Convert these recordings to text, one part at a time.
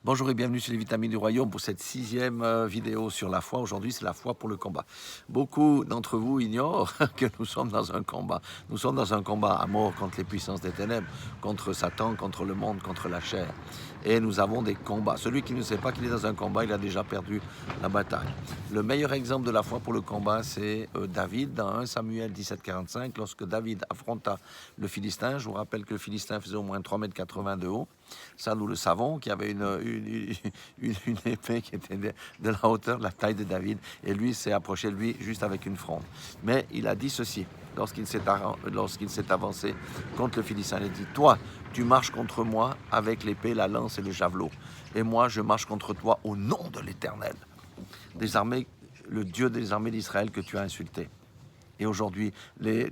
Bonjour et bienvenue sur les Vitamines du Royaume pour cette 6e vidéo sur la foi. Aujourd'hui, c'est la foi pour le combat. Beaucoup d'entre vous ignorent que nous sommes dans un combat. Nous sommes dans un combat à mort contre les puissances des ténèbres, contre Satan, contre le monde, contre la chair. Et nous avons des combats. Celui qui ne sait pas qu'il est dans un combat, il a déjà perdu la bataille. Le meilleur exemple de la foi pour le combat, c'est David dans 1 Samuel 17,45. Lorsque David affronta le Philistin, je vous rappelle que le Philistin faisait au moins 3,80 m de haut. Ça, nous le savons, qu'il y avait une épée qui était de la hauteur de la taille de David. Et lui s'est approché de lui juste avec une fronde. Mais il a dit ceci, lorsqu'il s'est avancé contre le Philistin. Il a dit, toi, tu marches contre moi avec l'épée, la lance et le javelot. Et moi, je marche contre toi au nom de l'Éternel, des armées, le Dieu des armées d'Israël que tu as insulté. Et aujourd'hui,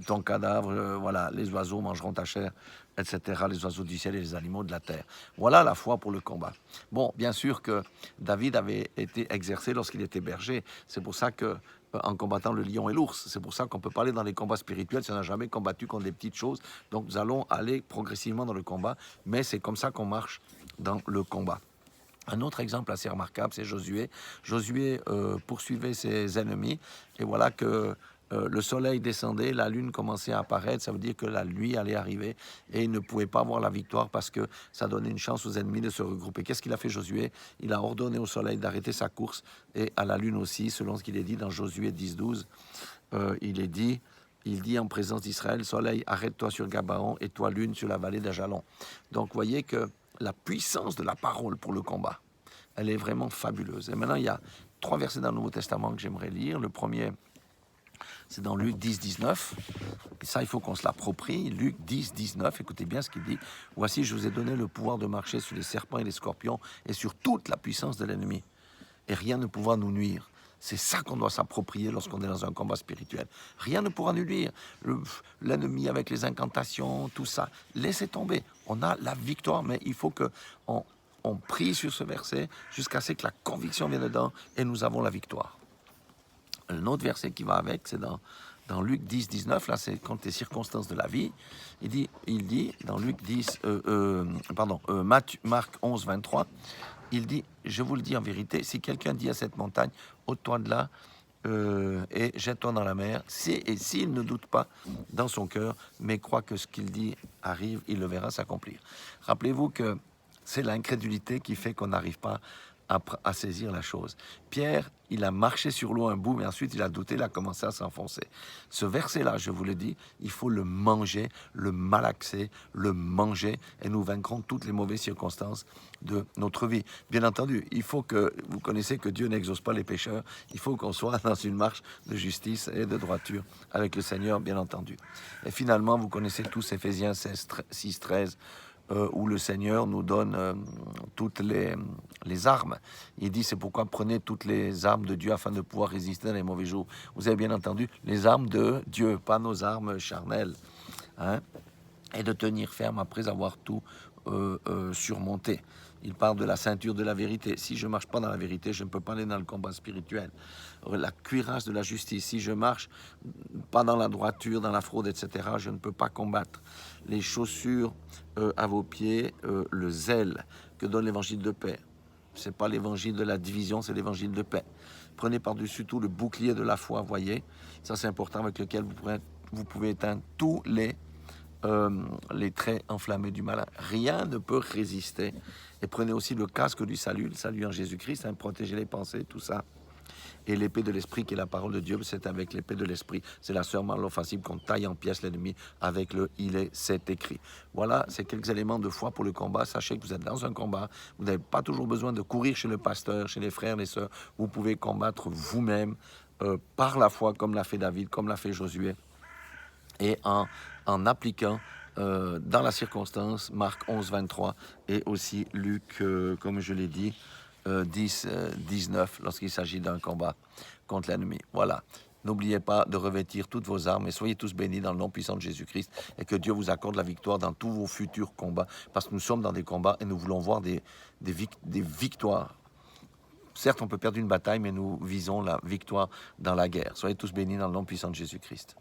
ton cadavre, voilà, les oiseaux mangeront ta chair, etc., les oiseaux du ciel et les animaux de la terre. Voilà la foi pour le combat. Bon, bien sûr que David avait été exercé lorsqu'il était berger. C'est pour ça que, en combattant le lion et l'ours, c'est pour ça qu'on peut parler dans les combats spirituels si on n'a jamais combattu contre des petites choses. Donc nous allons aller progressivement dans le combat, mais c'est comme ça qu'on marche dans le combat. Un autre exemple assez remarquable, c'est Josué. Josué poursuivait ses ennemis, et voilà que le soleil descendait, la lune commençait à apparaître, ça veut dire que la nuit allait arriver, et il ne pouvait pas avoir la victoire parce que ça donnait une chance aux ennemis de se regrouper. Qu'est-ce qu'il a fait Josué? Il a ordonné au soleil d'arrêter sa course, et à la lune aussi, selon ce qu'il est dit dans Josué 10,12, il dit en présence d'Israël, soleil, arrête-toi sur Gabaon, et toi lune sur la vallée d'Ajalon. Donc vous voyez que la puissance de la parole pour le combat, elle est vraiment fabuleuse. Et maintenant, il y a 3 versets dans le Nouveau Testament que j'aimerais lire. Le premier, c'est dans Luc 10, 19. Et ça, il faut qu'on se l'approprie. Luc 10, 19, écoutez bien ce qu'il dit. Voici, je vous ai donné le pouvoir de marcher sur les serpents et les scorpions et sur toute la puissance de l'ennemi. Et rien ne pourra nous nuire. C'est ça qu'on doit s'approprier lorsqu'on est dans un combat spirituel. Rien ne pourra nous nuire. L'ennemi avec les incantations, tout ça, laissez tomber. On a la victoire, mais il faut qu'on prie sur ce verset jusqu'à ce que la conviction vienne dedans et nous avons la victoire. Un autre verset qui va avec, c'est dans Luc 10, 19, là c'est contre les circonstances de la vie. Il dit dans Luc 10, Marc 11, 23, il dit, je vous le dis en vérité, si quelqu'un dit à cette montagne, ôte-toi de là et jette-toi dans la mer, s'il ne doute pas dans son cœur, mais croit que ce qu'il dit arrive, il le verra s'accomplir. Rappelez-vous que c'est l'incrédulité qui fait qu'on n'arrive pas à saisir la chose. Pierre, il a marché sur l'eau un bout, mais ensuite il a douté, il a commencé à s'enfoncer. Ce verset-là, je vous le dis, il faut le manger, le malaxer, le manger, et nous vaincrons toutes les mauvaises circonstances de notre vie. Bien entendu, il faut que, vous connaissez que Dieu n'exauce pas les pécheurs, il faut qu'on soit dans une marche de justice et de droiture avec le Seigneur, bien entendu. Et finalement, vous connaissez tous Éphésiens 6, 13, où le Seigneur nous donne toutes les armes. Il dit, c'est pourquoi prenez toutes les armes de Dieu afin de pouvoir résister dans les mauvais jours. Vous avez bien entendu, les armes de Dieu, pas nos armes charnelles. Hein, et de tenir ferme après avoir tout surmonté. Il parle de la ceinture de la vérité. Si je ne marche pas dans la vérité, je ne peux pas aller dans le combat spirituel. La cuirasse de la justice. Si je marche pas dans la droiture, dans la fraude, etc., je ne peux pas combattre. Les chaussures à vos pieds, le zèle que donne l'évangile de paix. Ce n'est pas l'évangile de la division, c'est l'évangile de paix. Prenez par-dessus tout le bouclier de la foi, voyez. Ça, c'est important, avec lequel vous pouvez éteindre tous les traits enflammés du malin. Rien ne peut résister. Et prenez aussi le casque du salut, le salut en Jésus-Christ, hein, protégez les pensées, tout ça. Et l'épée de l'esprit, qui est la parole de Dieu, c'est avec l'épée de l'esprit. C'est la sœur mal offensive qu'on taille en pièces l'ennemi avec le il est, c'est écrit. Voilà, c'est quelques éléments de foi pour le combat. Sachez que vous êtes dans un combat. Vous n'avez pas toujours besoin de courir chez le pasteur, chez les frères, les sœurs. Vous pouvez combattre vous-même par la foi, comme l'a fait David, comme l'a fait Josué. Et en appliquant dans la circonstance, Marc 11, 23, et aussi Luc, comme je l'ai dit, 10, 19, lorsqu'il s'agit d'un combat contre l'ennemi. Voilà. N'oubliez pas de revêtir toutes vos armes et soyez tous bénis dans le nom puissant de Jésus-Christ et que Dieu vous accorde la victoire dans tous vos futurs combats, parce que nous sommes dans des combats et nous voulons voir des victoires. Certes, on peut perdre une bataille, mais nous visons la victoire dans la guerre. Soyez tous bénis dans le nom puissant de Jésus-Christ.